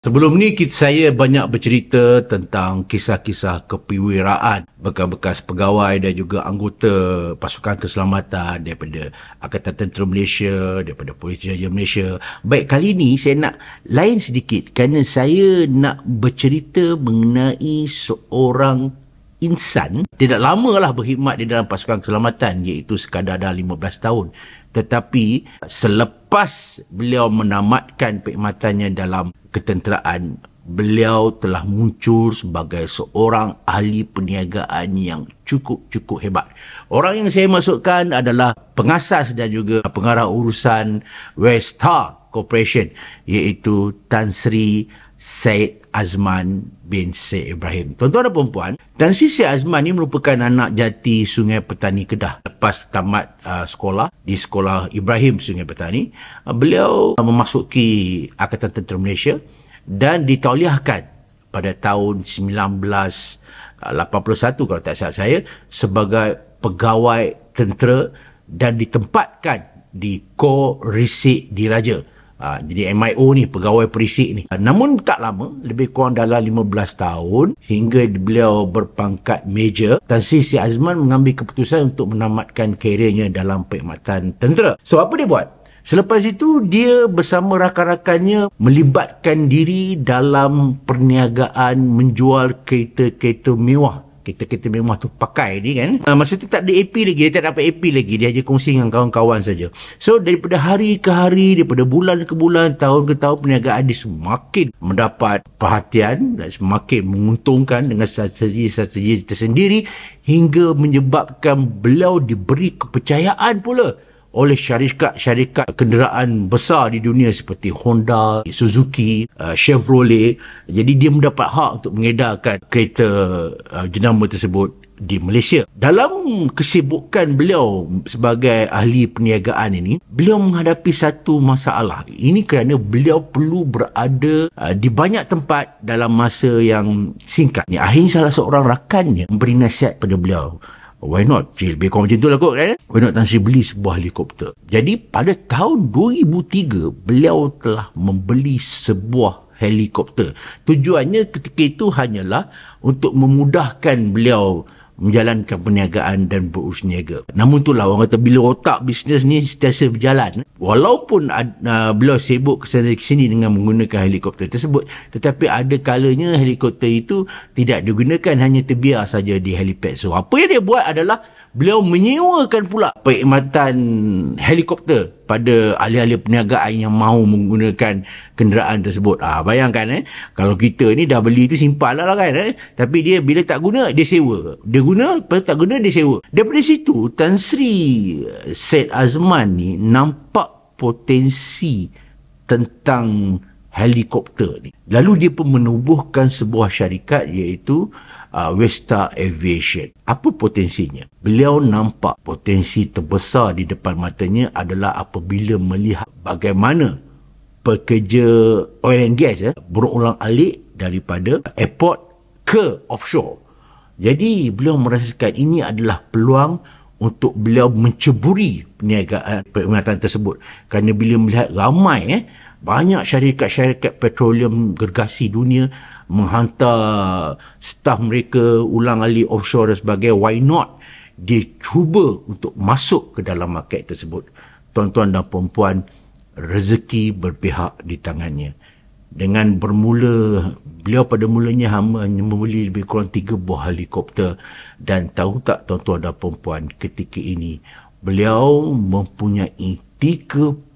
Sebelum ni saya banyak bercerita tentang kisah-kisah keperwiraan bekas-bekas pegawai dan juga anggota pasukan keselamatan daripada Angkatan Tentera Malaysia, daripada Polis Diraja Malaysia. Baik, kali ni saya nak lain sedikit kerana saya nak bercerita mengenai seorang insan tidak lamalah berkhidmat di dalam pasukan keselamatan, iaitu sekadar dah 15 tahun. Tetapi selepas beliau menamatkan perkhidmatannya dalam ketenteraan, beliau telah muncul sebagai seorang ahli perniagaan yang cukup hebat. Orang yang saya maksudkan adalah pengasas dan juga pengarah urusan West Star Corporation, iaitu Tan Sri Syed Azman bin Syed Ibrahim. Tuan-tuan dan puan-puan, Tan Sri Syed Azman ini merupakan anak jati Sungai Petani Kedah. Lepas tamat sekolah di Sekolah Ibrahim Sungai Petani, beliau memasuki Angkatan Tentera Malaysia dan ditauliahkan pada tahun 1981 kalau tak salah saya sebagai pegawai tentera dan ditempatkan di Kor Risik Diraja. Jadi MIO ni, pegawai perisik ni. Namun tak lama, lebih kurang dalam 15 tahun hingga beliau berpangkat Major, Tan Sri Syed Azman mengambil keputusan untuk menamatkan kerjanya dalam perkhidmatan tentera. So apa dia buat? Selepas itu dia bersama rakan-rakannya melibatkan diri dalam perniagaan menjual kereta-kereta mewah. Kereta-kereta mewah tu pakai ni kan. Masa tu tak ada AP lagi, dia tak dapat AP lagi, dia hanya kongsi dengan kawan-kawan saja. So daripada hari ke hari, daripada bulan ke bulan, tahun ke tahun, perniagaan dia semakin mendapat perhatian dan semakin menguntungkan dengan strategi-strategi tersendiri hingga menyebabkan beliau diberi kepercayaan pula oleh syarikat-syarikat kenderaan besar di dunia seperti Honda, Suzuki, Chevrolet. Jadi dia mendapat hak untuk mengedarkan kereta jenama tersebut di Malaysia. Dalam kesibukan beliau sebagai ahli perniagaan ini, beliau menghadapi satu masalah. Ini kerana beliau perlu berada di banyak tempat dalam masa yang singkat. Akhirnya salah seorang rakannya memberi nasihat pada beliau. Why not? Lebih kurang macam tu lah kot kan? Why not Tan Sri beli sebuah helikopter? Jadi pada tahun 2003, beliau telah membeli sebuah helikopter. Tujuannya ketika itu hanyalah untuk memudahkan beliau menjalankan perniagaan dan berurus niaga. Namun itulah orang kata bila otak bisnes ni sentiasa berjalan, walaupun beliau sibuk kesana kesini dengan menggunakan helikopter tersebut, tetapi ada kalanya helikopter itu tidak digunakan, hanya terbiar saja di helipad. So apa yang dia buat adalah beliau menyewakan pula perkhidmatan helikopter pada ahli-ahli perniagaan yang mahu menggunakan kenderaan tersebut. Bayangkan kalau kita ni dah beli tu simpan lah kan. Tapi dia bila tak guna, dia sewa. Dia guna, lepas tak guna, dia sewa. Daripada situ, Tan Sri Syed Azman ni nampak potensi tentang helikopter ni. Lalu dia pun menubuhkan sebuah syarikat iaitu West Star Aviation. Apa potensinya? Beliau nampak potensi terbesar di depan matanya adalah apabila melihat bagaimana pekerja oil and gas berulang-alik daripada airport ke offshore. Jadi beliau merasakan ini adalah peluang untuk beliau menceburi perniagaan perkhidmatan tersebut. Kerana bila melihat ramai banyak syarikat-syarikat petroleum gergasi dunia menghantar staf mereka ulang-alik offshore dan sebagainya, why not dia cuba untuk masuk ke dalam market tersebut. Tuan-tuan dan puan-puan, rezeki berpihak di tangannya. Dengan bermula, beliau pada mulanya hanya membeli lebih kurang 3 buah helikopter, dan tahu tak tuan-tuan dan puan-puan, ketika ini beliau mempunyai 38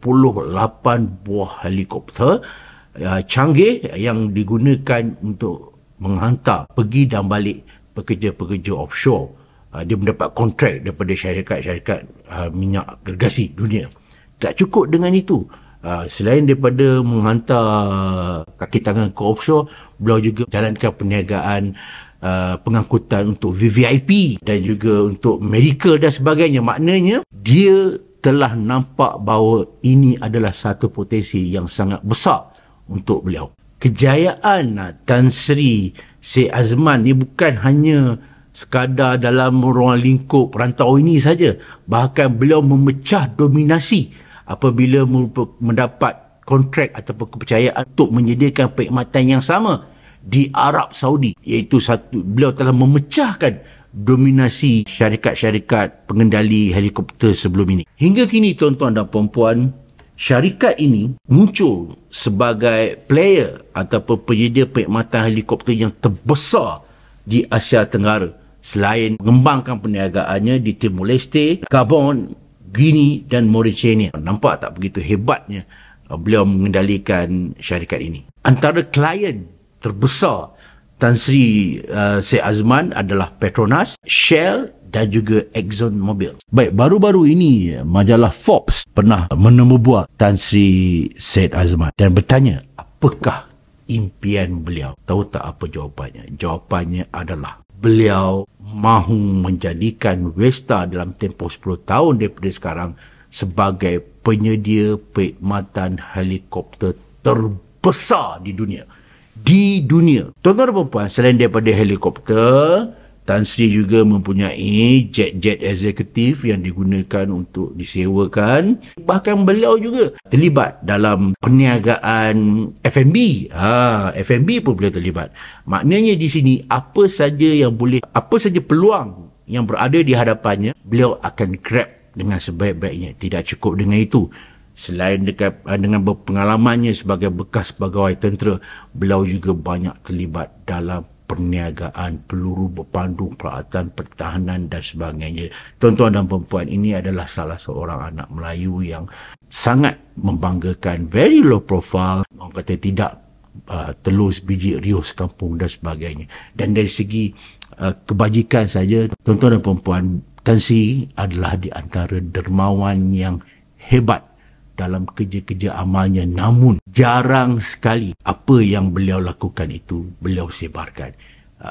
buah helikopter canggih yang digunakan untuk menghantar pergi dan balik pekerja-pekerja offshore. Dia mendapat kontrak daripada syarikat-syarikat minyak gergasi dunia. Tak cukup dengan itu. Selain daripada menghantar kaki tangan ke offshore, beliau juga jalankan perniagaan pengangkutan untuk VVIP dan juga untuk medical dan sebagainya. Maknanya dia telah nampak bahawa ini adalah satu potensi yang sangat besar untuk beliau. Kejayaan Tan Sri Syed Azman ni bukan hanya sekadar dalam ruang lingkup perantau ini saja. Bahkan beliau memecah dominasi apabila mendapat kontrak ataupun kepercayaan untuk menyediakan perkhidmatan yang sama di Arab Saudi, iaitu beliau telah memecahkan dominasi syarikat-syarikat pengendali helikopter sebelum ini. Hingga kini tuan-tuan dan puan-puan, syarikat ini muncul sebagai player ataupun penyedia perkhidmatan helikopter yang terbesar di Asia Tenggara, selain mengembangkan perniagaannya di Timor Leste, Gabon, Guinea dan Mauritania. Nampak tak begitu hebatnya beliau mengendalikan syarikat ini. Antara klien terbesar Tan Sri Syed Azman adalah Petronas, Shell dan juga ExxonMobil. Baik, baru-baru ini majalah Forbes pernah menemubual Tan Sri Syed Azman dan bertanya, apakah impian beliau? Tahu tak apa jawapannya? Jawapannya adalah beliau mahu menjadikan Westa dalam tempoh 10 tahun daripada sekarang sebagai penyedia perkhidmatan helikopter terbesar di dunia. Tuan-tuan dan puan, selain daripada helikopter, Tan Sri juga mempunyai jet-jet eksekutif yang digunakan untuk disewakan. Bahkan beliau juga terlibat dalam perniagaan F&B. F&B pun beliau terlibat. Maknanya di sini apa saja peluang yang berada di hadapannya, beliau akan grab dengan sebaik-baiknya. Tidak cukup dengan itu. Selain dengan berpengalamannya sebagai bekas pegawai tentera, beliau juga banyak terlibat dalam perniagaan peluru berpandu, peralatan pertahanan dan sebagainya. Tuan-tuan dan perempuan, ini adalah salah seorang anak Melayu yang sangat membanggakan, very low profile, orang kata tidak telus biji rius kampung dan sebagainya. Dan dari segi kebajikan saja, tuan-tuan dan perempuan, Tan Sri adalah di antara dermawan yang hebat dalam kerja-kerja amalnya, namun jarang sekali apa yang beliau lakukan itu beliau sebarkan.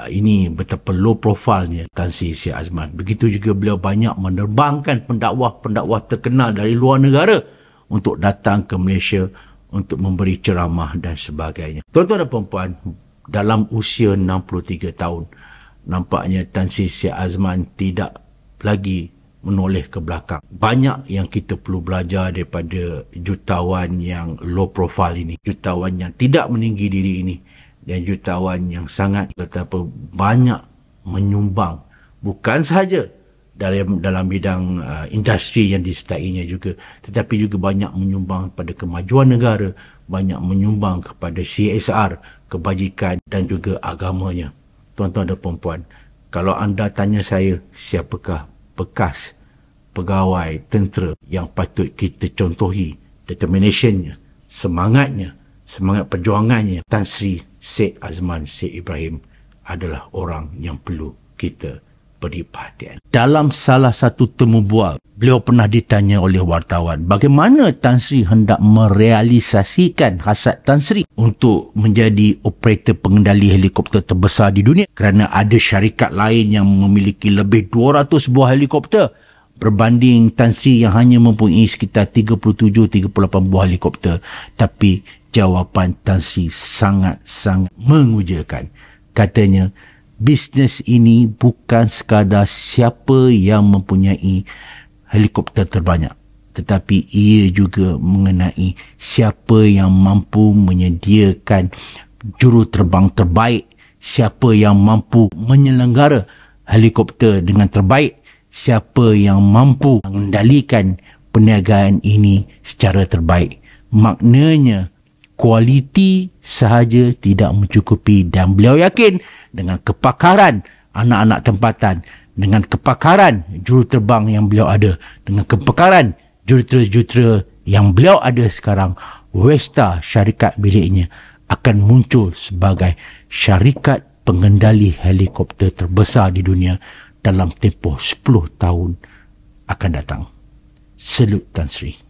Ini betapa low profilnya Tan Sri Syed Azman. Begitu juga beliau banyak menerbangkan pendakwah-pendakwah terkenal dari luar negara untuk datang ke Malaysia untuk memberi ceramah dan sebagainya. Tuan-tuan dan puan-puan, dalam usia 63 tahun, nampaknya Tan Sri Syed Azman tidak lagi menoleh ke belakang. Banyak yang kita perlu belajar daripada jutawan yang low profile ini, jutawan yang tidak meninggi diri ini, dan jutawan yang sangat betapa banyak menyumbang, bukan sahaja dalam bidang industri yang disertainya juga, tetapi juga banyak menyumbang pada kemajuan negara, banyak menyumbang kepada CSR, kebajikan dan juga agamanya. Tuan-tuan dan puan-puan, kalau anda tanya saya, siapakah bekas pegawai tentera yang patut kita contohi determinationnya, semangat perjuangannya, Tan Sri Syed Azman Syed Ibrahim adalah orang yang perlu kita beri perhatian. Dalam salah satu temu bual, beliau pernah ditanya oleh wartawan bagaimana Tan Sri hendak merealisasikan hasrat Tan Sri untuk menjadi operator pengendali helikopter terbesar di dunia, kerana ada syarikat lain yang memiliki lebih 200 buah helikopter berbanding Tan Sri yang hanya mempunyai sekitar 37-38 buah helikopter. Tapi jawapan Tan Sri sangat-sangat mengujakan. Katanya, bisnes ini bukan sekadar siapa yang mempunyai helikopter terbanyak, tetapi ia juga mengenai siapa yang mampu menyediakan juruterbang terbaik, siapa yang mampu menyelenggara helikopter dengan terbaik, siapa yang mampu mengendalikan perniagaan ini secara terbaik. Maknanya, kualiti sahaja tidak mencukupi, dan beliau yakin dengan kepakaran anak-anak tempatan, dengan kepakaran juruterbang yang beliau ada, dengan kepakaran jurutera-jurutera yang beliau ada sekarang, Westa syarikat miliknya akan muncul sebagai syarikat pengendali helikopter terbesar di dunia dalam tempoh 10 tahun akan datang. Salut Tan Sri.